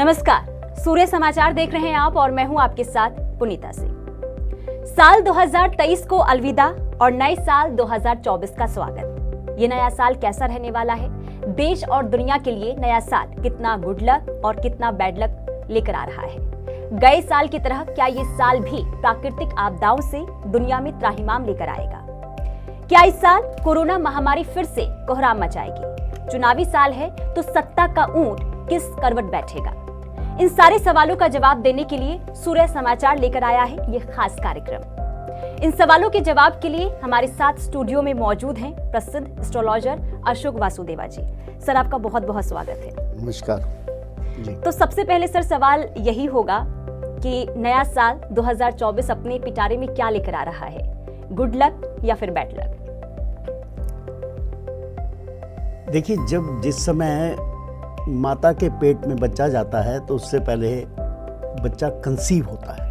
नमस्कार, सूर्य समाचार देख रहे हैं आप और मैं हूं आपके साथ पुनीता सिंह। साल 2023 को अलविदा और नए साल 2024 का स्वागत। ये नया साल कैसा रहने वाला है? देश और दुनिया के लिए नया साल कितना गुड लक और कितना बैड लक लेकर आ रहा है? गए साल की तरह क्या ये साल भी प्राकृतिक आपदाओं से दुनिया में त्राहिमाम लेकर आएगा? क्या इस साल कोरोना महामारी फिर से कोहराम मचाएगी? चुनावी साल है तो सत्ता का ऊंट किस करवट बैठेगा? इन सारे सवालों का जवाब देने के लिए सूर्य समाचार लेकर आया है ये खास कार्यक्रम। इन सवालों के जवाब के लिए हमारे साथ स्टूडियो में मौजूद हैं प्रसिद्ध एस्ट्रोलॉजर अशोक वासुदेवा जी। सर, आपका बहुत बहुत स्वागत है। नमस्कार जी। तो सबसे पहले सर सवाल यही होगा कि नया साल 2024 अपने पिटारे में क्या लेकर आ रहा है? गुड लक या फिर बैड लक? देखिए, जिस समय माता के पेट में बच्चा जाता है तो उससे पहले बच्चा कंसीव होता है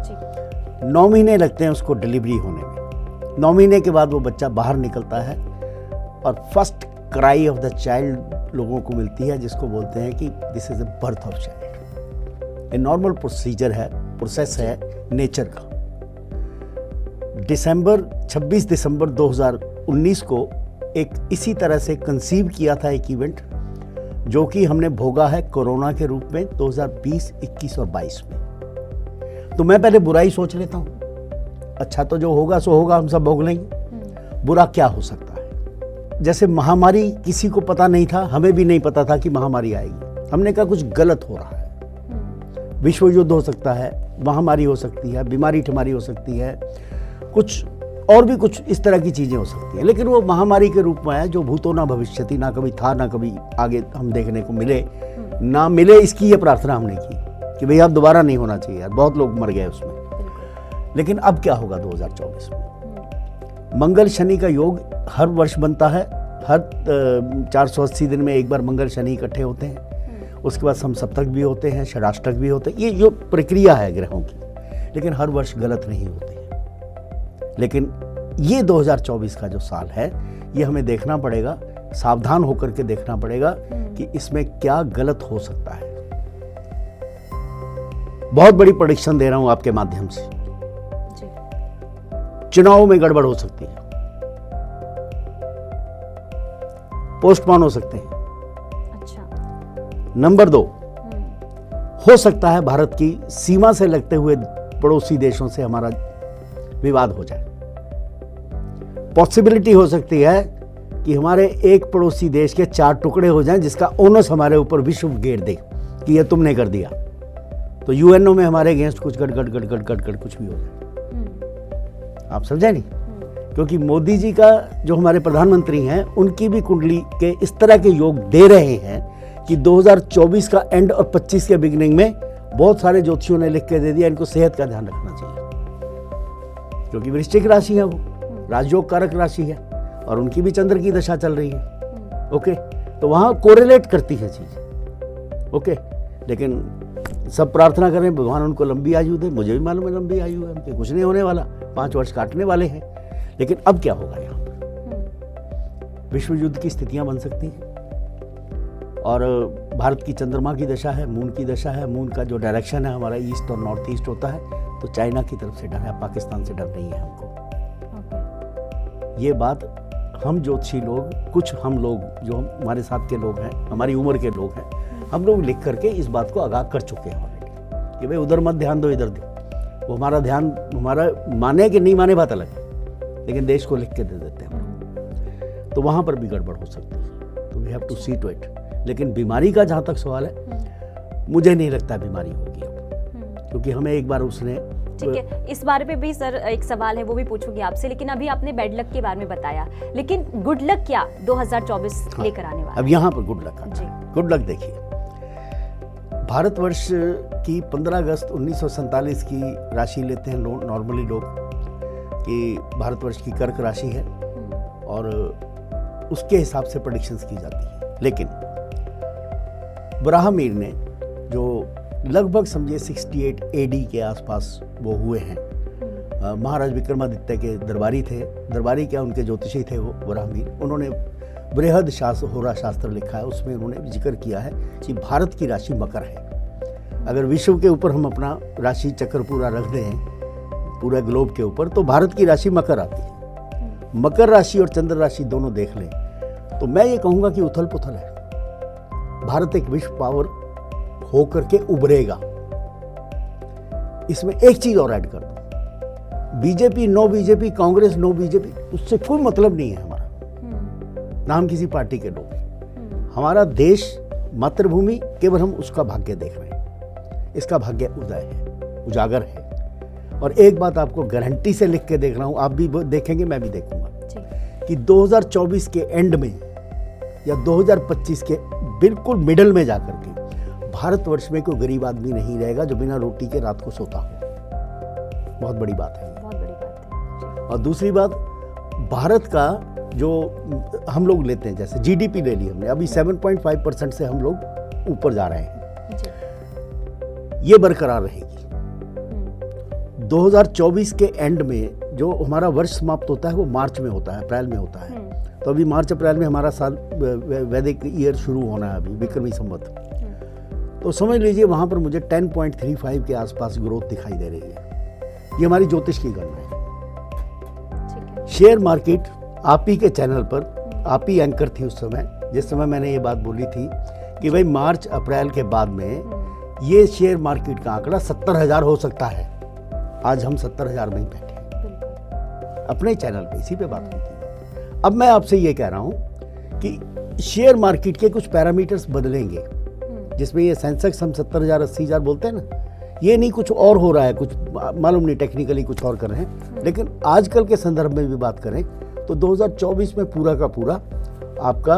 जी। 9 महीने लगते हैं उसको डिलीवरी होने में। 9 महीने के बाद वो बच्चा बाहर निकलता है और first cry of the child लोगों को मिलती है, जिसको बोलते हैं कि this is the birth of child. ये नॉर्मल प्रोसेस है नेचर का। 26 दिसंबर 2019 को एक इसी तरह से कंसीव किया था एक इवेंट, जो कि हमने भोगा है कोरोना के रूप में 2020, 21 और 22 में। तो मैं पहले बुराई सोच लेता हूँ, अच्छा तो जो होगा सो होगा, हम सब भोग लेंगे। बुरा क्या हो सकता है? जैसे महामारी किसी को पता नहीं था, हमें भी नहीं पता था कि महामारी आएगी। हमने कहा कुछ गलत हो रहा है, विश्व युद्ध हो सकता है, महामारी हो सकती है, बीमारी ठमारी हो सकती है, कुछ और भी कुछ इस तरह की चीजें हो सकती हैं। लेकिन वो महामारी के रूप में है जो भूतो ना भविष्यति, ना कभी था ना कभी आगे हम देखने को मिले ना मिले, इसकी ये प्रार्थना हमने की कि भैया अब दोबारा नहीं होना चाहिए यार, बहुत लोग मर गए उसमें। लेकिन अब क्या होगा 2024 में? मंगल शनि का योग हर वर्ष बनता है, हर 480 दिन में एक बार मंगल शनि इकट्ठे होते हैं। उसके बाद समसप्तक भी होते हैं, षडाष्टक भी होते हैं। ये जो प्रक्रिया है ग्रहों की, लेकिन हर वर्ष गलत नहीं होती है। लेकिन ये 2024 का जो साल है, ये हमें देखना पड़ेगा, सावधान होकर के देखना पड़ेगा कि इसमें क्या गलत हो सकता है। बहुत बड़ी प्रेडिक्शन दे रहा हूं आपके माध्यम से जी। चुनाव में गड़बड़ हो सकती है, पोस्टपोन हो सकते हैं। अच्छा। नंबर 2, हो सकता है भारत की सीमा से लगते हुए पड़ोसी देशों से हमारा विवाद हो जाए। पॉसिबिलिटी हो सकती है कि हमारे एक पड़ोसी देश के 4 टुकड़े हो जाएं, जिसका ओनस हमारे ऊपर विश्व घेर दे कि ये तुमने कर दिया। तो यूएनओ में हमारे अगेंस्ट कुछ गड़ कुछ भी हो जाए। आप समझे नहीं? क्योंकि मोदी जी का जो हमारे प्रधानमंत्री हैं, उनकी भी कुंडली के इस तरह के योग दे रहे हैं कि 2024 का एंड और 25 के बिगिनिंग में बहुत सारे ज्योतिषियों ने लिख के दे दिया, इनको सेहत का ध्यान रखना चाहिए। क्योंकि वृश्चिक राशि है, वो राजयोग कारक राशि है और उनकी भी चंद्र की दशा चल रही है। ओके, तो वहां कोरिलेट करती है चीज। ओके, लेकिन सब प्रार्थना करें भगवान उनको लंबी आयु दे। मुझे भी मालूम है लंबी आयु है उनकी, कुछ नहीं होने वाला, 5 वर्ष काटने वाले हैं। लेकिन अब क्या होगा? यहाँ पर विश्व युद्ध की स्थितियां बन सकती हैं। और भारत की चंद्रमा की दशा है, मून की दशा है। मून का जो डायरेक्शन है हमारा ईस्ट और नॉर्थ ईस्ट होता है, तो चाइना की तरफ से डर है, पाकिस्तान से डर नहीं है हमको। ये बात हम ज्योतिषी लोग, कुछ हम लोग जो हमारे साथ के लोग हैं, हमारी उम्र के लोग हैं, हम लोग लिख करके इस बात को आगाह कर चुके हैं ऑलरेडी कि भाई उधर मत ध्यान दो, इधर दो। वो हमारा ध्यान, हमारा माने कि नहीं माने बात अलग है, लेकिन देश को लिख के दे देते हैं। तो वहां पर भी गड़बड़ हो सकती है। तो we have to see to it. लेकिन बीमारी का जहां तक सवाल है, मुझे नहीं लगता बीमारी होगी अब, क्योंकि हमें एक बार उसने। ठीक है, इस बारे में भी सर एक सवाल है, वो भी पूछूंगी आपसे। लेकिन अभी आपने बैड लक के बारे में बताया, लेकिन गुड लक क्या 2024 लेकर आने वाला? अब यहाँ पर गुड लक जी। गुड लक देखिए, भारतवर्ष की 15 अगस्त 1947 की राशि लेते हैं नॉर्मली लोग कि भारतवर्ष की कर्क राशि है और उसके हिसाब से प्रेडिक्शंस की जाती है। लेकिन ब्राह्मीर ने जो लगभग समझिए 68 AD के आसपास वो हुए हैं। महाराज विक्रमादित्य के दरबारी थे, दरबारी क्या उनके ज्योतिषी थे वो ब्राह्मीर। उन्होंने बृहद शास्त्र होरा शास्त्र लिखा है, उसमें उन्होंने जिक्र किया है कि भारत की राशि मकर है अगर विश्व के ऊपर हम अपना राशि चक्र पूरा रख दें, पूरा ग्लोब के ऊपर, तो भारत की राशि मकर आती है। मकर राशि और चंद्र राशि दोनों देख लें तो मैं ये कहूँगा कि उथल पुथल है। भारत एक विश्व पावर होकर के उभरेगा। इसमें एक चीज और ऐड कर दूं, BJP no BJP, Congress no BJP, उससे कोई मतलब नहीं है हमारा, ना हम किसी पार्टी के लोग। हमारा देश, मातृभूमि, केवल हम उसका भाग्य देख रहे हैं। इसका भाग्य उदय है, उजागर है। और एक बात आपको गारंटी से लिख के देख रहा हूं, आप भी देखेंगे, मैं भी देखूंगा कि 2024 के एंड में या 2025 के बिल्कुल मिडल में जाकर के भारतवर्ष में कोई गरीब आदमी नहीं रहेगा जो बिना रोटी के रात को सोता हो। बहुत बड़ी बात है, बहुत बड़ी बात है। और दूसरी बात, भारत का जो हम लोग लेते हैं, जैसे जीडीपी ले ली हमने, अभी 7.5% से हम लोग ऊपर जा रहे हैं, ये बरकरार रहेगी। 2024 के एंड में जो हमारा वर्ष समाप्त होता है वो मार्च में होता है, अप्रैल में होता है। तो अभी मार्च अप्रैल में हमारा साल वैदिक ईयर शुरू होना है, अभी विक्रमी संवत। तो समझ लीजिए वहाँ पर मुझे 10.35 के आसपास ग्रोथ दिखाई दे रही है। ये हमारी ज्योतिष की गणना है। शेयर मार्केट आप ही के चैनल पर, आप ही एंकर थी उस समय, जिस समय मैंने ये बात बोली थी कि भाई मार्च अप्रैल के बाद में ये शेयर मार्केट का आंकड़ा 70,000 हो सकता है। आज हम 70,000 में ही बैठे हैं अपने चैनल पे, इसी पे बात होती है। अब मैं आपसे ये कह रहा हूँ कि शेयर मार्केट के कुछ पैरामीटर्स बदलेंगे, जिसमें ये सेंसेक्स हम 70,000 80,000 बोलते हैं ना, ये नहीं कुछ और हो रहा है, कुछ मालूम नहीं, टेक्निकली कुछ और कर रहे हैं। लेकिन आजकल के संदर्भ में भी बात करें तो 2024 में पूरा का पूरा आपका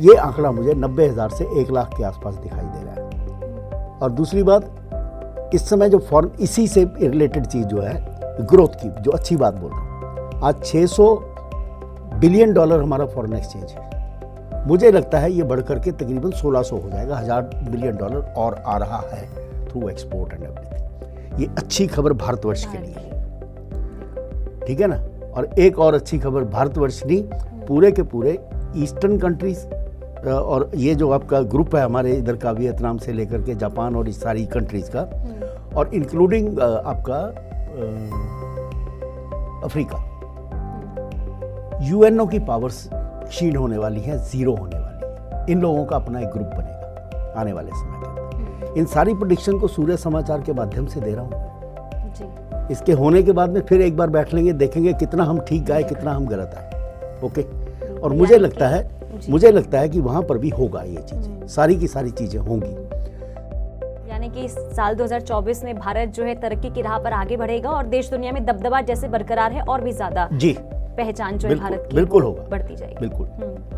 ये आंकड़ा मुझे 90,000 से 1 लाख के आसपास दिखाई दे रहा है। और दूसरी बात, इस समय जो फॉरेन, इसी से रिलेटेड चीज़ जो है ग्रोथ की, जो अच्छी बात बोल रहा हूँ, आज $600 बिलियन हमारा फॉरेन एक्सचेंज है। मुझे लगता है ये बढ़कर के तकरीबन 1600 हो जाएगा, $1,000 बिलियन और आ रहा है थ्रू एक्सपोर्ट एंड एवरीथिंग। ये अच्छी खबर भारतवर्ष के लिए, ठीक है ना। और एक और अच्छी खबर भारतवर्ष नहीं, पूरे के पूरे ईस्टर्न कंट्रीज, और ये जो आपका ग्रुप है हमारे इधर का, वियतनाम से लेकर के जापान और इस सारी कंट्रीज का, और इंक्लूडिंग आपका अफ्रीका, यूएनओ की पावर्स क्षीण होने वाली है, जीरो होने वाली है। इन लोगों का अपना एक ग्रुप बनेगा आने वाले समय में। इन सारी प्रेडिक्शन को सूर्य समाचार के माध्यम से दे रहा हूँ। इसके होने के बाद में फिर एक बार बैठ लेंगे, देखेंगे कितना हम ठीक गाए, कितना हम गलत आए। ओके। और मुझे लगता है कि वहां पर भी होगा ये चीजें, सारी की सारी चीजें होंगी। यानी कि साल 2024 में भारत जो है तरक्की की राह पर आगे बढ़ेगा और देश दुनिया में दबदबा जैसे बरकरार है और भी ज्यादा जी पहचान जो है भारत की बिल्कुल होगा, बढ़ती जाएगी। बिल्कुल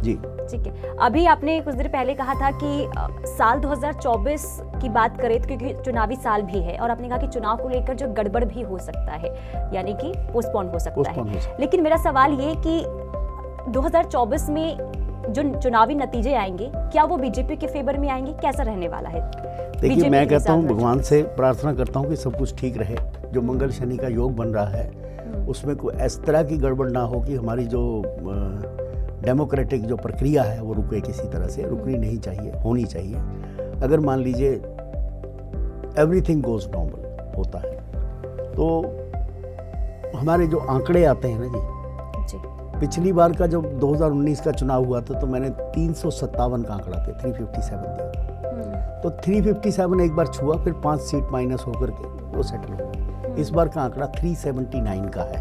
जी, ठीक है। अभी आपने कुछ देर पहले कहा था कि साल 2024 की बात करें तो, क्योंकि चुनावी साल भी है, और आपने कहा कि चुनाव को लेकर जो गड़बड़ भी हो सकता है, यानी कि पोस्टपोन हो सकता है। लेकिन मेरा सवाल ये कि 2024 में जो चुनावी नतीजे आएंगे, क्या वो बीजेपी के फेवर में आएंगे? कैसा रहने वाला है? देखिए, मैं कहता हूँ, भगवान से प्रार्थना करता हूँ कि सब कुछ ठीक रहे। जो मंगल शनि का योग बन रहा है उसमें कोई इस तरह की गड़बड़ ना हो कि हमारी जो डेमोक्रेटिक जो प्रक्रिया है वो रुके, किसी तरह से रुकनी नहीं चाहिए, होनी चाहिए। अगर मान लीजिए एवरीथिंग गोज नॉर्मल होता है तो हमारे जो आंकड़े आते हैं ना जी, पिछली बार का जब 2019 का चुनाव हुआ था तो मैंने 357 का आंकड़ा पे 357 दिया। तो 357 एक बार छुआ, फिर 5 सीट माइनस होकर के वो सेटल हो गया। इस बार का आंकड़ा 379 का है।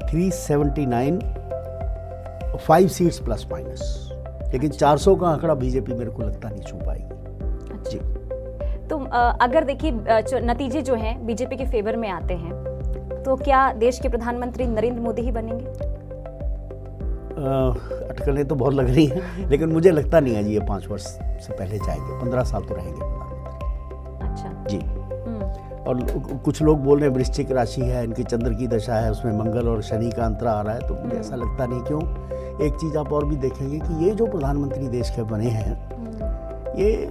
379, 5 सीट्स प्लस माइनस, लेकिन 400 का आंकड़ा बीजेपी मेरे को लगता नहीं छू पाएगी। जी। तो अगर देखिए नतीजे जो हैं बीजेपी के फेवर में आते हैं तो क्या देश के प्रधानमंत्री नरेंद्र मोदी ही बनेंगे? अटकलें तो बहुत लग रही हैं, लेकिन मुझे लगता नहीं है जी ये 5 वर्ष से पहले जाएंगे, 15 साल तो रहेंगे प्रधानमंत्री। अच्छा जी। और कुछ लोग बोल रहे हैं वृश्चिक राशि है, इनकी चंद्र की दशा है, उसमें मंगल और शनि का अंतरा आ रहा है, तो मुझे ऐसा लगता नहीं। क्यों? एक चीज़ आप और भी देखेंगे कि ये जो प्रधानमंत्री देश के बने हैं ये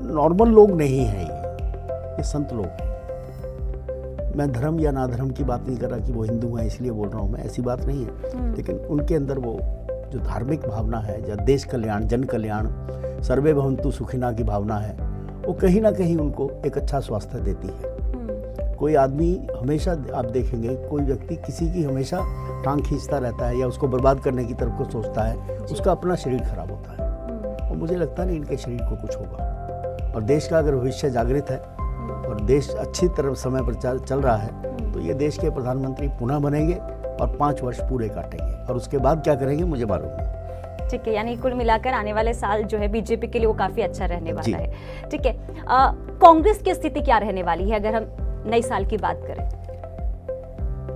नॉर्मल लोग नहीं हैं, ये संत लोग हैं। मैं धर्म या ना धर्म की बात नहीं कर रहा कि वो हिंदू हैं इसलिए बोल रहा हूँ मैं, ऐसी बात नहीं है। लेकिन उनके अंदर वो जो धार्मिक भावना है, या देश कल्याण, जन कल्याण, सर्वे भवन्तु सुखिना की भावना है, वो कहीं ना कहीं उनको एक अच्छा स्वास्थ्य देती है। कोई आदमी हमेशा, आप देखेंगे कोई व्यक्ति किसी की हमेशा टांग खींचता रहता है या उसको बर्बाद करने की तरफ को सोचता है, उसका अपना शरीर खराब होता है। और मुझे लगता नहीं इनके शरीर को कुछ होगा। और देश का अगर भविष्य जागृत है और देश अच्छी तरफ समय पर चल रहा है तो ये देश के प्रधानमंत्री पुनः बनेंगे और 5 वर्ष पूरे काटेंगे। और उसके बाद क्या करेंगे मुझे मालूम नहीं। ठीक है, यानी कुल मिलाकर आने वाले साल जो है बीजेपी के लिए वो काफी अच्छा रहने वाला है। ठीक है, कांग्रेस की स्थिति क्या रहने वाली है अगर हम नई साल की बात करें?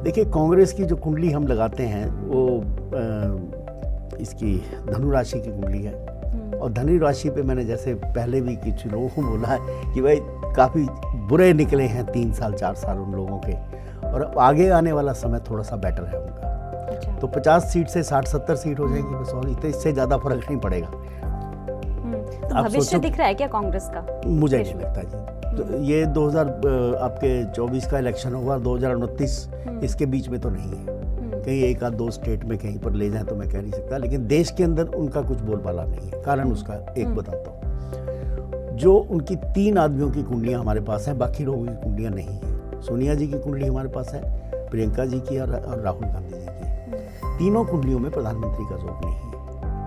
देखिए, कांग्रेस की जो कुंडली हम लगाते हैं वो इसकी धनु राशि की कुंडली है। और धनु राशि पे मैंने जैसे पहले भी कुछ लोगों को बोला है कि भाई काफ़ी बुरे निकले हैं 3 साल 4 साल उन लोगों के, और अब आगे आने वाला समय थोड़ा सा बेटर है उनका। अच्छा। तो 50 सीट से 60-70 सीट हो जाएंगी बस, और इससे ज़्यादा फर्क नहीं पड़ेगा। तो भविष्य दिख रहा है क्या कांग्रेस का? मुझे नहीं लगता जी। तो ये 2024 का इलेक्शन होगा, 2029 इसके बीच में तो नहीं है। कहीं 1-2 स्टेट में कहीं पर ले जाएं तो मैं कह नहीं सकता, लेकिन देश के अंदर उनका कुछ बोलबाला नहीं है। कारण उसका एक बताता हूँ, जो उनकी 3 आदमियों की कुंडलियाँ हमारे पास हैं, बाकी लोगों की कुंडलियाँ नहीं हैं। सोनिया जी की कुंडली हमारे पास है, प्रियंका जी की और राहुल गांधी जी की। तीनों कुंडलियों में प्रधानमंत्री का योग नहीं है।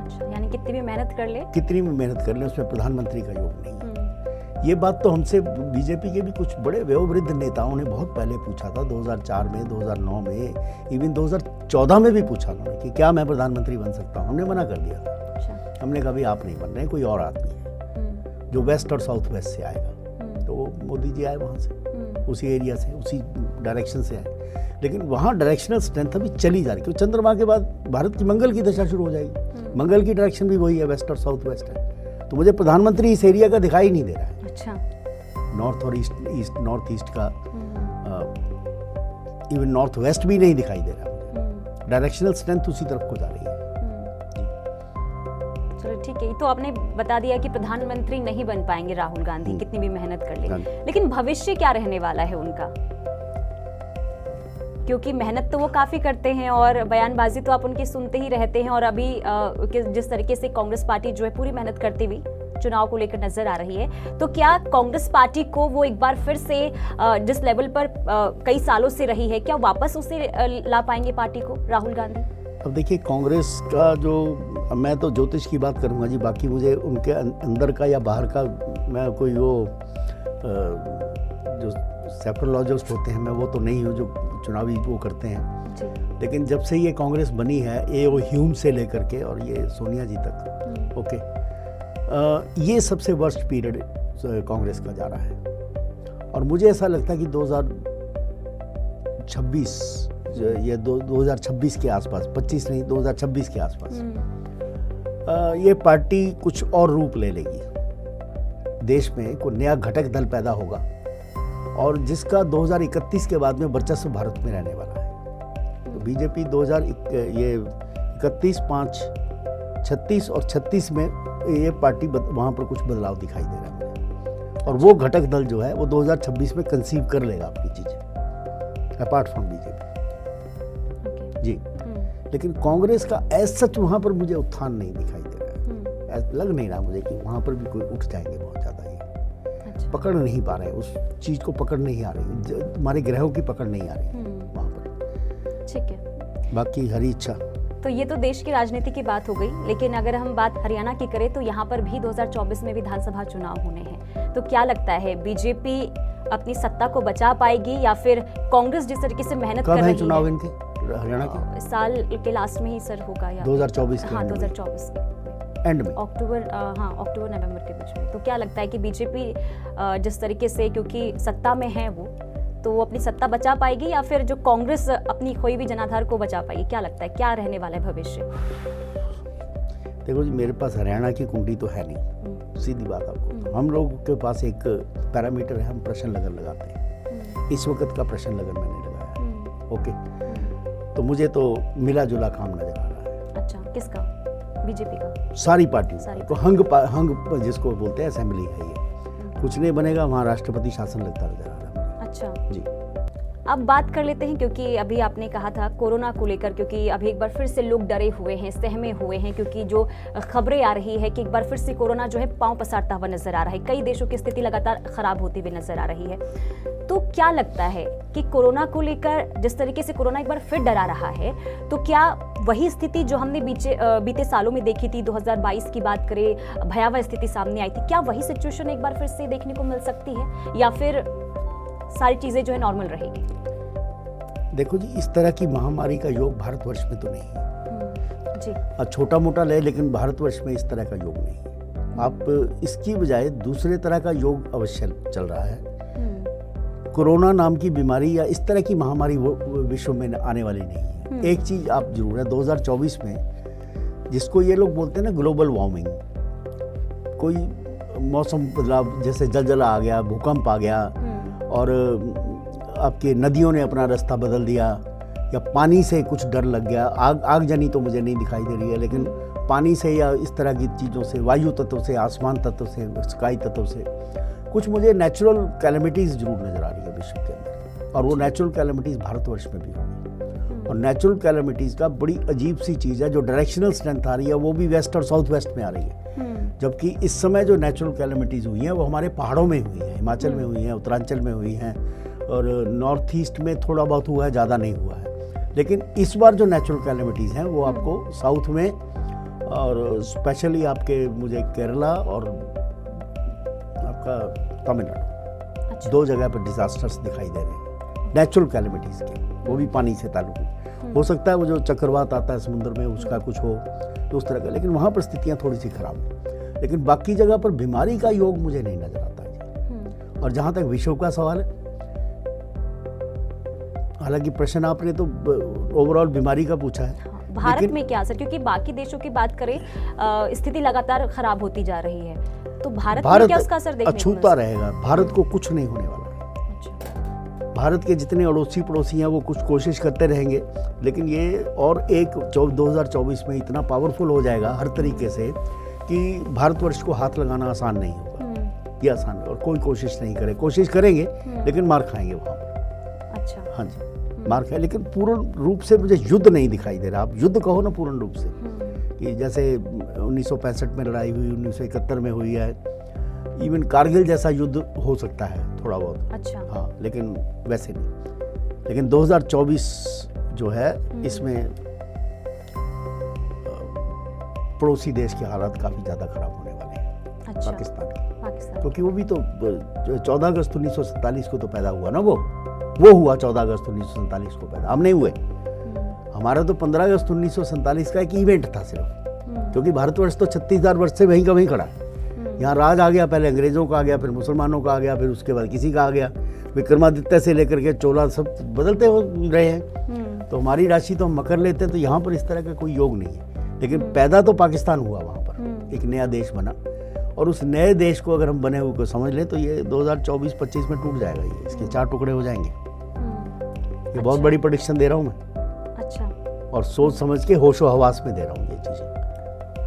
अच्छा, यानी कितनी भी मेहनत कर ले, उसमें प्रधानमंत्री का योग नहीं है। ये बात तो हमसे बीजेपी के भी कुछ बड़े वयोवृद्ध नेताओं ने बहुत पहले पूछा था, 2004 में, 2009 में, इवन 2014 में भी पूछा उन्होंने कि क्या मैं प्रधानमंत्री बन सकता हूँ। हमने मना कर दिया था। अच्छा। हमने कहा भाई आप नहीं बन रहे, कोई और आदमी है जो वेस्ट और साउथ वेस्ट से आएगा। तो मोदी जी आए वहाँ से, उसी एरिया से, उसी डायरेक्शन से आए। लेकिन वहाँ डायरेक्शनल स्ट्रेंथ अभी चली जा रही है, क्योंकि चंद्रमा के बाद भारत की मंगल की दशा शुरू हो जाएगी। मंगल की डायरेक्शन भी वही है, वेस्ट और साउथ वेस्ट है। तो मुझे प्रधानमंत्री इस एरिया का दिखाई नहीं दे रहा है। अच्छा। नॉर्थ और नॉर्थ ईस्ट का, इवन नॉर्थ वेस्ट भी नहीं दिखाई दे रहा। डायरेक्शनल स्ट्रेंथ उसी तरफ को जा रही है। चलो ठीक है, तो आपने बता दिया कि प्रधानमंत्री नहीं बन पाएंगे राहुल गांधी, कितनी भी मेहनत कर ले। लेकिन भविष्य क्या रहने वाला है उनका? क्योंकि मेहनत तो वो काफी करते हैं और बयानबाजी तो आप उनकी सुनते ही रहते हैं, और अभी जिस तरीके से कांग्रेस पार्टी जो है पूरी मेहनत करती हुई चुनाव को लेकर नजर आ रही है, तो क्या कांग्रेस पार्टी को वो एक बार फिर से जिस लेवल पर कई सालों से रही है, क्या वापस उसे ला पाएंगे पार्टी को राहुल गांधी? अब देखिए, कांग्रेस का जो, मैं तो ज्योतिष की बात करूंगा जी, बाकी मुझे उनके अंदर का या बाहर का, मैं कोई वो जो सेफ्रोलॉजिस्ट होते हैं मैं वो तो नहीं हूँ जो चुनावी वो करते हैं। लेकिन जब से ये कांग्रेस बनी है, ये वो ह्यूम से लेकर के और ये सोनिया जी तक, ओके, ये सबसे वर्स्ट पीरियड कांग्रेस का जा रहा है। और मुझे ऐसा लगता है कि 2026, ये 2026 के आसपास, 25 नहीं 2026 के आसपास ये पार्टी कुछ और रूप ले लेगी। देश में कोई नया घटक दल पैदा होगा और जिसका 2031 के बाद में वर्चस्व भारत में रहने वाला है। तो बीजेपी 2031, 5, 36 और 36 में ये पार्टी वहाँ पर कुछ बदलाव दिखाई दे रहा है, और वो घटक दल जो है वो 2026 में कंसीव कर लेगा अपनी चीज़ें, अपार्ट फ्रॉम बीजेपी जी। लेकिन कांग्रेस का एज सच वहाँ पर मुझे उत्थान नहीं दिखाई दे रहा है। लग नहीं रहा मुझे कि वहाँ पर भी कोई उठ जाएंगे बहुत ज़्यादा। पकड़ नहीं पा रहे, उस चीज को पकड़ नहीं आ रही, हमारे ग्रहों की पकड़ नहीं आ रही वहाँ पर। ठीक है, बाकी हरी इच्छा। तो ये तो देश की राजनीति की बात हो गई, लेकिन अगर हम बात हरियाणा की करें तो यहाँ पर भी 2024 में विधानसभा चुनाव होने हैं। तो क्या लगता है, बीजेपी अपनी सत्ता को बचा पाएगी या फिर कांग्रेस जिस तरीके से मेहनत कर रही है? चुनाव इनके हरियाणा के साल के लास्ट में ही सर होगा या 2024 के? हाँ, 2024 के एंड में, अक्टूबर नवंबर के बीच में। तो क्या लगता है कि बीजेपी जिस तरीके से, क्योंकि सत्ता में है वो, तो वो अपनी सत्ता बचा पाएगी या फिर जो कांग्रेस अपनी खोई हुई जनाधार को बचा पाएगी? क्या लगता है क्या रहने वाला है भविष्य? देखो जी, मेरे पास हरियाणा की कुंडली तो है नहीं, सीधी बात आपको। हम लोग के पास एक पैरामीटर है, हम प्रश्न लगन लगाते हैं। इस वक्त का प्रश्न लगन मैंने लगाया, ओके। तो मुझे तो मिला जुला काम नजर आ रहा है। अच्छा, किसका? बीजेपी का? सारी पार्टियों को हंग जिसको बोलते हैं असेंबली है ये। कुछ नहीं बनेगा, वहाँ राष्ट्रपति शासन लगता नजर आ रहा है। अच्छा जी। अब बात कर लेते हैं, क्योंकि अभी आपने कहा था कोरोना को लेकर, क्योंकि अभी एक बार फिर से लोग डरे हुए हैं, सहमे हुए हैं, क्योंकि जो खबरें आ रही है कि एक बार फिर से कोरोना जो है पांव पसारता हुआ नजर आ रहा है, कई देशों की स्थिति लगातार खराब होती हुई नजर आ रही है। तो क्या लगता है कि कोरोना को लेकर जिस तरीके से कोरोना एक बार फिर डरा रहा है, तो क्या वही स्थिति जो हमने बीते सालों में देखी थी, 2022 की बात करें, भयावह स्थिति सामने आई थी, क्या वही सिचुएशन एक बार फिर से देखने को मिल सकती है, या फिर सारी चीजें जो है नॉर्मल रहेगी? देखो जी, इस तरह की महामारी का योग भारतवर्ष में तो नहीं है जी। छोटा मोटा ले, लेकिन भारतवर्ष में इस तरह का योग नहीं है। आप इसकी बजाय दूसरे तरह का योग अवश्य चल रहा है। कोरोना नाम की बीमारी या इस तरह की महामारी वो विश्व में आने वाली नहीं है। एक चीज आप जरूर है, 2024 में जिसको ये लोग बोलते हैं ना ग्लोबल वार्मिंग, कोई मौसम बदलाव, जैसे जलजला आ गया, भूकंप आ गया, और आपके नदियों ने अपना रास्ता बदल दिया, या पानी से कुछ डर लग गया। आगजनी तो मुझे नहीं दिखाई दे रही है, लेकिन पानी से या इस तरह की चीज़ों से, वायु तत्व से, आसमान तत्व से, स्काई तत्व से कुछ मुझे नेचुरल कैलेमिटीज़ जरूर नज़र आ रही है विश्व के अंदर, और वो नेचुरल कैलेमिटीज़ भारतवर्ष में भी होंगी। और नेचुरल कैलेमिटीज़ का बड़ी अजीब सी चीज़ है, जो डायरेक्शनल स्ट्रेंथ आ रही है वो भी वेस्ट और साउथ वेस्ट में आ रही है। जबकि इस समय जो नेचुरल कैलेमिटीज़ हुई हैं वो हमारे पहाड़ों में हुई हैं, हिमाचल में हुई हैं, उत्तरांचल में हुई हैं, और नॉर्थ ईस्ट में थोड़ा बहुत हुआ है, ज़्यादा नहीं हुआ है। लेकिन इस बार जो नेचुरल कैलेमिटीज़ हैं वो आपको साउथ में, और स्पेशली आपके मुझे केरला और आपका तमिलनाडु, दो जगह पर डिजास्टर्स दिखाई दे रहे हैं नेचुरल कैलेमिटीज़ के, वो भी पानी से ताल्लुक। हो सकता है वो जो चक्रवात आता है समुद्र में उसका कुछ हो, तो उस तरह का, लेकिन वहाँ पर स्थितियाँ थोड़ी सी खराब हैं। लेकिन बाकी जगह पर बीमारी का योग मुझे नहीं नजर आता है। और जहाँ तक विश्व का सवाल है, हालांकि प्रश्न आपने तो ओवरऑल बीमारी का पूछा है। भारत में क्या असर, क्योंकि बाकी देशों की बात करें, स्थिति लगातार खराब होती जा रही है, तो भारत में क्या उसका असर देखने को अछूता रहेगा। भारत को कुछ नहीं होने वाला है। अच्छा। भारत के जितने अड़ोसी पड़ोसी हैं वो कुछ कोशिश करते रहेंगे, लेकिन ये और एक 2024 में इतना पावरफुल हो जाएगा हर तरीके से कि भारतवर्ष को हाथ लगाना आसान नहीं होगा। ये आसान, और कोई कोशिश नहीं करे, कोशिश करेंगे लेकिन मार खाएंगे वहाँ पर। अच्छा। हाँ जी, मार खाए, लेकिन पूर्ण रूप से मुझे युद्ध नहीं दिखाई दे रहा। आप युद्ध कहो ना पूर्ण रूप से, कि जैसे 1965 में लड़ाई हुई, 1971 में हुई है, इवन कारगिल जैसा युद्ध हो सकता है थोड़ा बहुत। अच्छा। हाँ, लेकिन वैसे नहीं। लेकिन 2024 जो है इसमें पड़ोसी देश के हालात काफ़ी ज़्यादा खराब होने वाले हैं। अच्छा। पाकिस्तान के, क्योंकि वो भी तो 14 अगस्त 1947 को तो पैदा हुआ ना, वो हुआ 14 अगस्त 1947 को पैदा, हम नहीं हुए। हमारा तो 15 अगस्त 1947 का एक इवेंट था सिर्फ, क्योंकि भारतवर्ष तो 36,000 वर्ष से वहीं का वहीं खड़ा है। यहाँ राज आ गया, पहले अंग्रेजों का आ गया, फिर मुसलमानों का आ गया, फिर उसके बाद किसी का आ गया, विक्रमादित्य से लेकर के चोला सब बदलते हो रहे हैं। तो हमारी राशि तो हम मकर लेते हैं, तो यहाँ पर इस तरह का कोई योग नहीं है। लेकिन पैदा तो पाकिस्तान हुआ वहाँ पर, एक नया देश बना, और उस नए देश को अगर हम बने हुए को समझ लें तो ये 2024-25 में टूट जाएगा। ये इसके 4 टुकड़े हो जाएंगे। ये बहुत बड़ी प्रेडिक्शन दे रहा हूँ मैं। अच्छा। और सोच समझ के होशो हवास में दे रहा हूँ ये चीज़ें।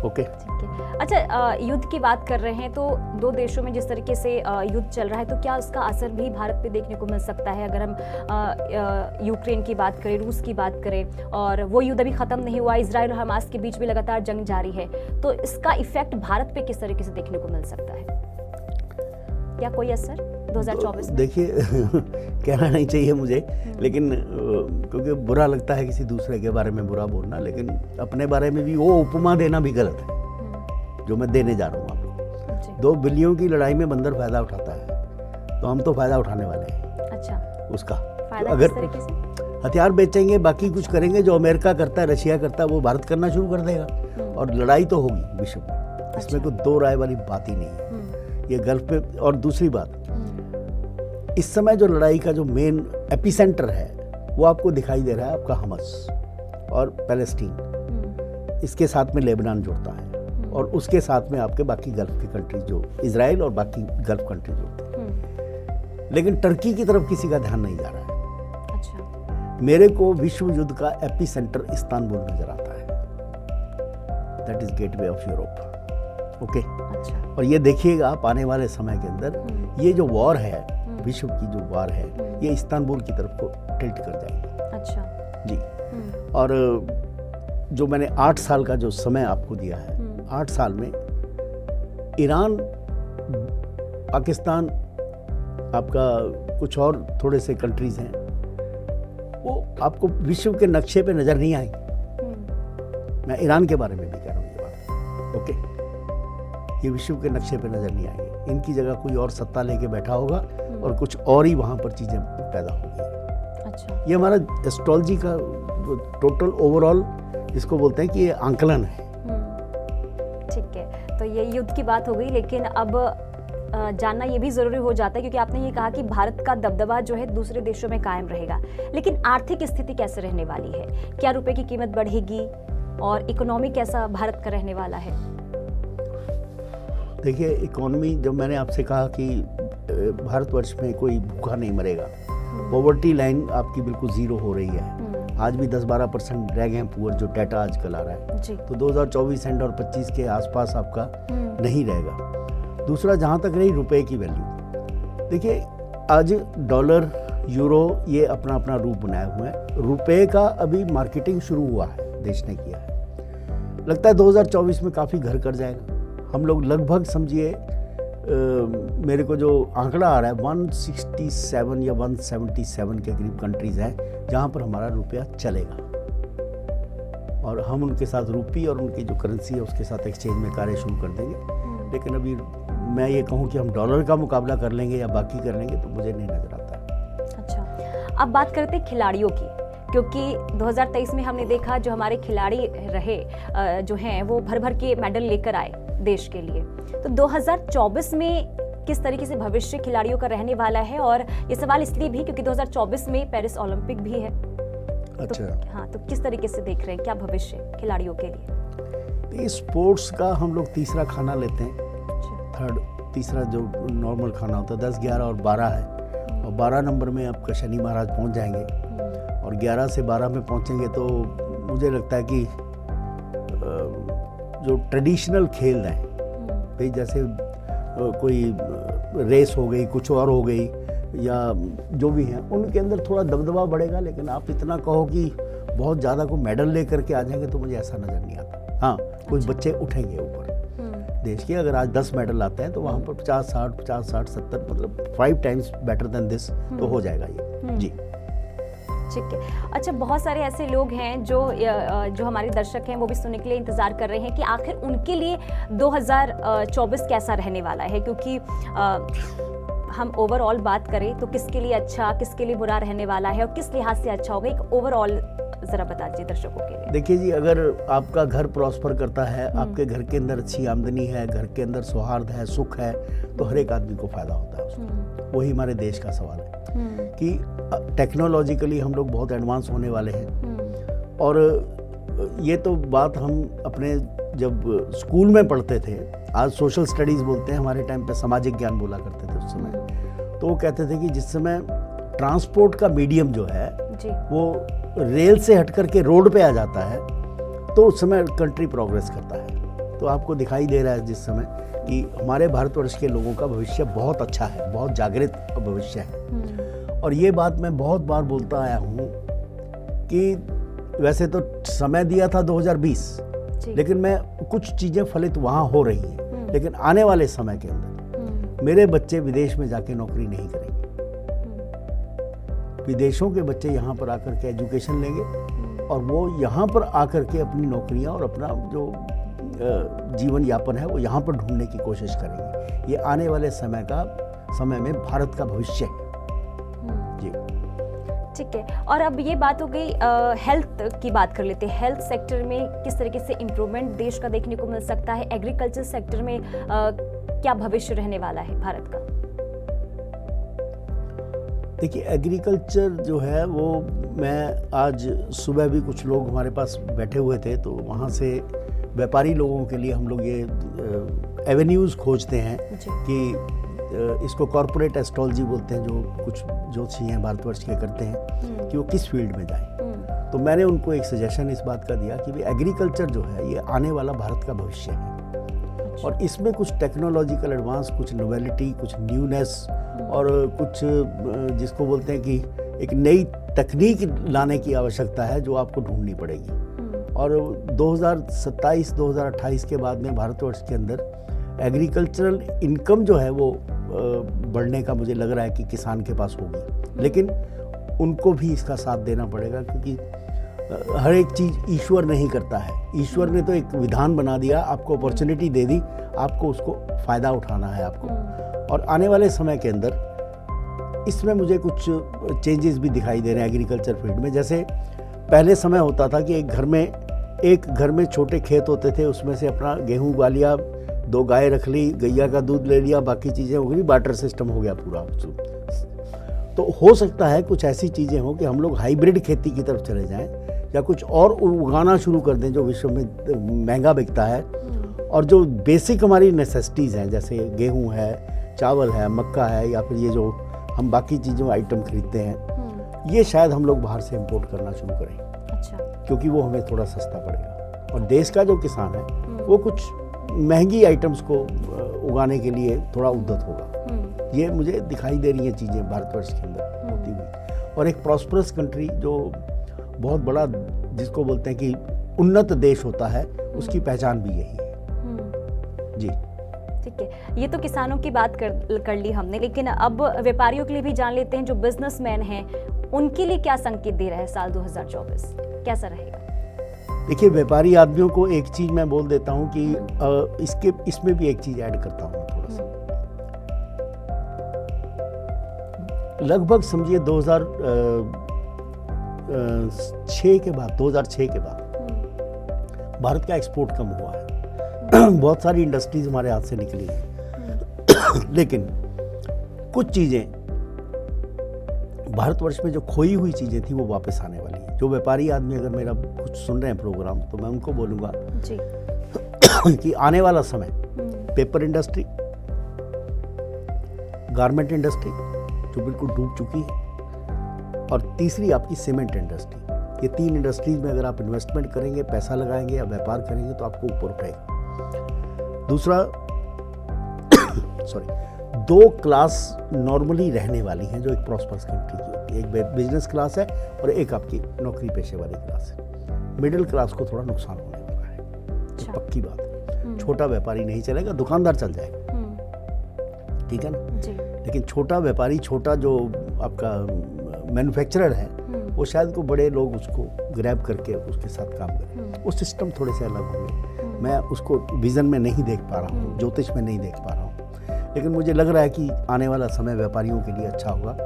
ओके, ठीक है। अच्छा, युद्ध की बात कर रहे हैं, तो दो देशों में जिस तरीके से युद्ध चल रहा है, तो क्या उसका असर भी भारत पे देखने को मिल सकता है? अगर हम यूक्रेन की बात करें, रूस की बात करें, और वो युद्ध अभी खत्म नहीं हुआ, इजराइल और हमास के बीच भी लगातार जंग जारी है, तो इसका इफेक्ट भारत पे किस तरीके से देखने को मिल सकता है? क्या कोई असर 2024 में? देखिए कहना नहीं चाहिए मुझे, लेकिन क्योंकि बुरा लगता है किसी दूसरे के बारे में बुरा बोलना, लेकिन अपने बारे में भी वो उपमा देना भी गलत है जो मैं देने जा रहा हूँ आपको। 2 बिल्लियों की लड़ाई में बंदर फायदा उठाता है, तो हम तो फायदा उठाने वाले हैं। अच्छा। उसका फायदा अगर किस तरीके से? हथियार बेचेंगे, बाकी कुछ करेंगे, जो अमेरिका करता है, रशिया करता है, वो भारत करना शुरू कर देगा, और लड़ाई तो होगी विश्व में। इसमें कोई दो राय वाली बात ही नहीं है। ये गल्फ पे, और दूसरी बात, इस समय जो लड़ाई का जो मेन एपिसेंटर है वो आपको दिखाई दे रहा है आपका हमस और पैलेस्टीन, इसके साथ में लेबनान जुड़ता है, और उसके साथ में आपके बाकी गल्फ की कंट्री जो इजराइल और बाकी गल्फ कंट्री जुड़ते हैं। लेकिन टर्की की तरफ किसी का ध्यान नहीं जा रहा है। अच्छा। मेरे को विश्व युद्ध का एपिसेंटर इस्तांबुल नजर आता है, that is gateway of Europe. Okay. अच्छा। और ये देखिएगा आप आने वाले समय के अंदर ये जो वॉर है विश्व की जो वार है ये इस्तांबुल की तरफ को टिल्ट कर जाएगी। अच्छा जी। और जो मैंने 8 साल का जो समय आपको दिया है, 8 साल में ईरान, पाकिस्तान, आपका कुछ और थोड़े से कंट्रीज हैं, वो आपको विश्व के नक्शे पे नजर नहीं आएंगे। मैं ईरान के बारे में भी कह रहा हूँ ये बात, ओके। ये विश्व के नक्शे पे नजर नहीं आएंगे। इनकी जगह कोई और सत्ता लेके बैठा होगा और कुछ और ही वहाँ पर चीजें पैदा होंगी। अच्छा, ये हमारा एस्ट्रोलॉजी का टोटल ओवरऑल जिसको बोलते हैं कि ये आंकलन है। ठीक है, तो ये युद्ध की बात हो गई, लेकिन अब जानना ये भी जरूरी हो जाता है क्योंकि आपने ये कहा कि भारत का दबदबा जो है दूसरे देशों में कायम रहेगा, लेकिन आर्थिक स्थिति कैसे रहने वाली है? क्या रुपए की कीमत बढ़ेगी और इकोनॉमी कैसा भारत का रहने वाला है? देखिए, इकोनॉमी, जब मैंने आपसे कहा कि भारतवर्ष में कोई भूखा नहीं मरेगा, पॉवर्टी लाइन आपकी बिल्कुल जीरो हो रही है। आज भी 10-12% रह गए हैं पुअर, जो डाटा आजकल आ रहा है जी। तो 2024 एंड और 25 के आसपास आपका नहीं रहेगा। दूसरा, जहाँ तक रही रुपए की वैल्यू, देखिए आज डॉलर, यूरो ये अपना अपना रूप बनाए हुए हैं। रुपए का अभी मार्केटिंग शुरू हुआ है, देश ने किया है। लगता है 2024 में काफ़ी घर कर जाएगा। हम लोग लगभग समझिए, मेरे को जो आंकड़ा आ रहा है 167 या 177 के करीब कंट्रीज हैं जहाँ पर हमारा रुपया चलेगा, और हम उनके साथ रुपी और उनकी जो करेंसी है उसके साथ एक्सचेंज में कार्य शुरू कर देंगे। लेकिन अभी मैं ये कहूँ कि हम डॉलर का मुकाबला कर लेंगे या बाकी कर लेंगे तो मुझे नहीं नज़र आता। अच्छा, अब बात करते हैं खिलाड़ियों की, क्योंकि 2023 में हमने देखा जो हमारे खिलाड़ी रहे जो हैं वो भर भर के मेडल लेकर आए देश के लिए। तो 2024 में किस तरीके से भविष्य खिलाड़ियों का रहने वाला है? और ये सवाल इसलिए भी क्योंकि 2024 में पेरिस ओलंपिक भी है। अच्छा, तो हाँ, तो किस तरीके से देख रहे हैं, क्या भविष्य खिलाड़ियों के लिए? स्पोर्ट्स का हम लोग तीसरा खाना लेते हैं, तीसरा जो नॉर्मल खाना होता है 10, 11 और 12 है, और 12 नंबर में आपका शनि महाराज पहुंच जाएंगे, और 11 से 12 में पहुंचेंगे तो मुझे लगता है कि जो ट्रेडिशनल खेल हैं भाई, जैसे कोई रेस हो गई, कुछ और हो गई, या जो भी हैं उनके अंदर थोड़ा दबदबा बढ़ेगा। लेकिन आप इतना कहो कि बहुत ज़्यादा को मेडल लेकर के आ जाएंगे तो मुझे ऐसा नज़र नहीं आता। हाँ, कुछ बच्चे उठेंगे ऊपर देश के। अगर आज 10 मेडल आते हैं तो वहाँ पर 50, 60, 70 मतलब 5 टाइम्स बेटर देन दिस तो हो जाएगा ये। जी, ठीक है। अच्छा, बहुत सारे ऐसे लोग हैं जो हमारे दर्शक हैं वो भी सुनने के लिए इंतजार कर रहे हैं कि आखिर उनके लिए 2024 कैसा रहने वाला है, क्योंकि हम ओवरऑल बात करें तो किसके लिए अच्छा, किसके लिए बुरा रहने वाला है और किस लिहाज से अच्छा होगा, एक ओवरऑल जरा बता दीजिए दर्शकों के लिए। देखिए जी, अगर आपका घर प्रॉस्पर करता है, आपके घर के अंदर अच्छी आमदनी है, घर के अंदर सौहार्द है, सुख है, तो हर एक आदमी को फायदा होता है उसका। वही हमारे देश का सवाल है कि टेक्नोलॉजिकली हम लोग बहुत एडवांस होने वाले हैं। और ये तो बात हम अपने जब स्कूल में पढ़ते थे, आज सोशल स्टडीज़ बोलते हैं, हमारे टाइम पे सामाजिक ज्ञान बोला करते थे उस समय। तो वो कहते थे कि जिस समय ट्रांसपोर्ट का मीडियम जो है जी, वो रेल से हट करके रोड पे आ जाता है तो उस समय कंट्री प्रोग्रेस करता है। तो आपको दिखाई दे रहा है जिस समय कि हमारे भारतवर्ष के लोगों का भविष्य बहुत अच्छा है, बहुत जागृत भविष्य है। और ये बात मैं बहुत बार बोलता आया हूँ कि वैसे तो समय दिया था 2020, लेकिन मैं कुछ चीज़ें फलित वहाँ हो रही हैं, लेकिन आने वाले समय के अंदर मेरे बच्चे विदेश में जाके नौकरी नहीं करेंगे। विदेशों के बच्चे यहाँ पर आकर के एजुकेशन लेंगे और वो यहाँ पर आकर के अपनी नौकरियाँ और अपना जो जीवन यापन है वो यहाँ पर ढूंढने की कोशिश करेंगे। ये आने वाले समय में भारत का भविष्य है। जी, ठीक है। और अब ये बात हो गई, हेल्थ की बात कर लेते हैं। हेल्थ सेक्टर में किस तरीके से इम्प्रूवमेंट देश का देखने को मिल सकता है? एग्रीकल्चर सेक्टर में क्या भविष्य रहने वाला है भारत का? देखिए, एग्रीकल्चर जो है वो, मैं आज सुबह भी कुछ लोग हमारे पास बैठे हुए थे तो वहाँ से व्यापारी लोगों के लिए हम लोग ये एवेन्यूज़ खोजते हैं कि इसको कॉर्पोरेट एस्ट्रोलॉजी बोलते हैं, जो कुछ ज्योतिषी हैं भारतवर्ष के करते हैं कि वो किस फील्ड में जाएं। तो मैंने उनको एक सजेशन इस बात का दिया कि भाई एग्रीकल्चर जो है ये आने वाला भारत का भविष्य है। और इसमें कुछ टेक्नोलॉजिकल एडवांस, कुछ नोवेलिटी, कुछ न्यूनेस और कुछ जिसको बोलते हैं कि एक नई तकनीक लाने की आवश्यकता है जो आपको ढूंढनी पड़ेगी। और 2027-2028 के बाद में भारतवर्ष के अंदर एग्रीकल्चरल इनकम जो है वो बढ़ने का मुझे लग रहा है कि किसान के पास होगी, लेकिन उनको भी इसका साथ देना पड़ेगा, क्योंकि हर एक चीज़ ईश्वर नहीं करता है। ईश्वर ने तो एक विधान बना दिया, आपको अपॉर्चुनिटी दे दी, आपको उसको फ़ायदा उठाना है आपको। और आने वाले समय के अंदर इसमें मुझे कुछ चेंजेस भी दिखाई दे रहे हैं एग्रीकल्चर फील्ड में। जैसे पहले समय होता था कि एक घर में छोटे खेत होते थे, उसमें से अपना गेहूँ उगा लिया, 2 गाय रख ली, गैया का दूध ले लिया, बाकी चीज़ें हो गई, बार्टर सिस्टम हो गया पूरा। तो हो सकता है कुछ ऐसी चीज़ें हों कि हम लोग हाइब्रिड खेती की तरफ चले जाएं या कुछ और उगाना शुरू कर दें जो विश्व में महंगा बिकता है, और जो बेसिक हमारी नेसेसिटीज़ हैं जैसे गेहूँ है, चावल है, मक्का है, या फिर ये जो हम बाकी चीज़ों आइटम खरीदते हैं, ये शायद हम लोग बाहर से इंपोर्ट करना शुरू करें। अच्छा। क्योंकि वो हमें थोड़ा सस्ता पड़ेगा, और देश का जो किसान है वो कुछ महंगी आइटम्स को उगाने के लिए थोड़ा उद्यत होगा। ये मुझे दिखाई दे रही हैं चीज़ें भारतवर्ष के अंदर होती हुई। और एक प्रॉस्परस कंट्री जो बहुत बड़ा जिसको बोलते हैं कि उन्नत देश होता है, उसकी पहचान भी यही है। जी ठीक है, ये तो किसानों की बात कर ली हमने, लेकिन अब व्यापारियों के लिए भी जान लेते हैं। जो बिजनेसमैन हैं उनके लिए क्या संकेत दे रहा है साल 2024, कैसा रहेगा? देखिए, व्यापारी आदमियों को एक चीज़ मैं बोल देता हूँ कि इसमें भी एक चीज़ ऐड करता हूँ थोड़ा सा। लगभग समझिए 2006 के बाद भारत का एक्सपोर्ट कम हुआ है। बहुत सारी इंडस्ट्रीज हमारे हाथ से निकली हैं, लेकिन कुछ चीज़ें भारतवर्ष में जो खोई हुई चीज़ें थी वो वापस आने वाली हैं। जो व्यापारी आदमी अगर मेरा कुछ सुन रहे हैं प्रोग्राम, तो मैं उनको बोलूँगा कि आने वाला समय पेपर इंडस्ट्री, गारमेंट इंडस्ट्री जो बिल्कुल डूब चुकी है, और तीसरी आपकी सीमेंट इंडस्ट्री। ये 3 इंडस्ट्रीज में अगर आप इन्वेस्टमेंट करेंगे, पैसा लगाएंगे या व्यापार करेंगे तो आपको ऊपर उठाएगा। दूसरा 2 क्लास नॉर्मली रहने वाली हैं जो एक प्रॉस्परस कंट्री की होती है। एक बिजनेस क्लास है और एक आपकी नौकरी पेशे वाली क्लास है। मिडिल क्लास को थोड़ा नुकसान होने वाला है, तो पक्की बात है। छोटा व्यापारी नहीं चलेगा, दुकानदार चल जाएगा, ठीक है ना जी। लेकिन छोटा व्यापारी, छोटा जो आपका मैन्युफैक्चरर है, वो शायद को बड़े लोग उसको ग्रैब करके उसके साथ काम करें। वो सिस्टम थोड़े से अलग होंगे। मैं उसको विज़न में नहीं देख पा रहा हूँ, ज्योतिष में नहीं देख पा रहा हूँ, लेकिन मुझे लग रहा है कि आने वाला समय व्यापारियों के लिए अच्छा होगा।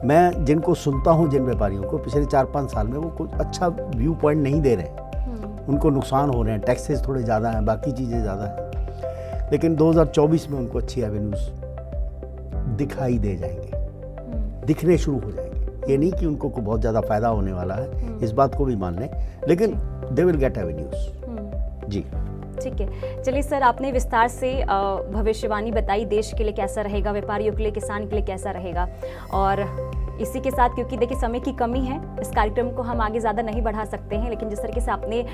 मैं जिनको सुनता हूँ, जिन व्यापारियों को पिछले 4-5 साल में वो कुछ अच्छा व्यू पॉइंट नहीं दे रहे हैं, उनको नुकसान हो रहे हैं, टैक्सेस थोड़े ज़्यादा हैं, बाकी चीज़ें ज़्यादा हैं, लेकिन 2024 में उनको अच्छी एवेन्यूज़ दिखाई दे जाएंगे, दिखने शुरू हो जाएंगे। ये नहीं कि उनको को बहुत ज़्यादा फ़ायदा होने वाला है, इस बात को भी मान लें, लेकिन दे विल गेट एवेन्यूज़। जी ठीक है, चलिए सर, आपने विस्तार से भविष्यवाणी बताई, देश के लिए कैसा रहेगा, व्यापारियों के लिए, किसान के लिए कैसा रहेगा। और इसी के साथ, क्योंकि देखिए समय की कमी है, इस कार्यक्रम को हम आगे ज़्यादा नहीं बढ़ा सकते हैं, लेकिन जिस तरीके से आपने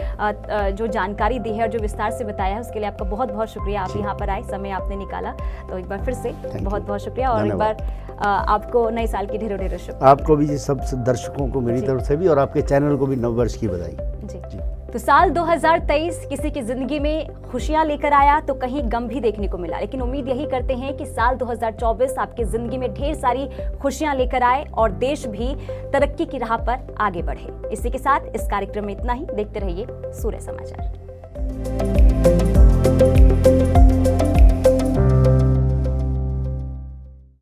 जो जानकारी दी है और जो विस्तार से बताया है, उसके लिए आपका बहुत बहुत शुक्रिया। आप यहाँ पर आए, समय आपने निकाला, तो एक बार फिर से बहुत बहुत शुक्रिया। और एक बार आपको नए साल की ढेरों ढेरों शुभकामनाएं। आपको भी, सब दर्शकों को मेरी तरफ से भी, और आपके चैनल को भी नववर्ष की बधाई। जी। तो साल 2023 किसी की जिंदगी में खुशियां लेकर आया तो कहीं गम भी देखने को मिला, लेकिन उम्मीद यही करते हैं कि साल 2024 आपकी जिंदगी में ढेर सारी खुशियां लेकर आए और देश भी तरक्की की राह पर आगे बढ़े। इसी के साथ इस कार्यक्रम में इतना ही। देखते रहिए सूर्य समाचार।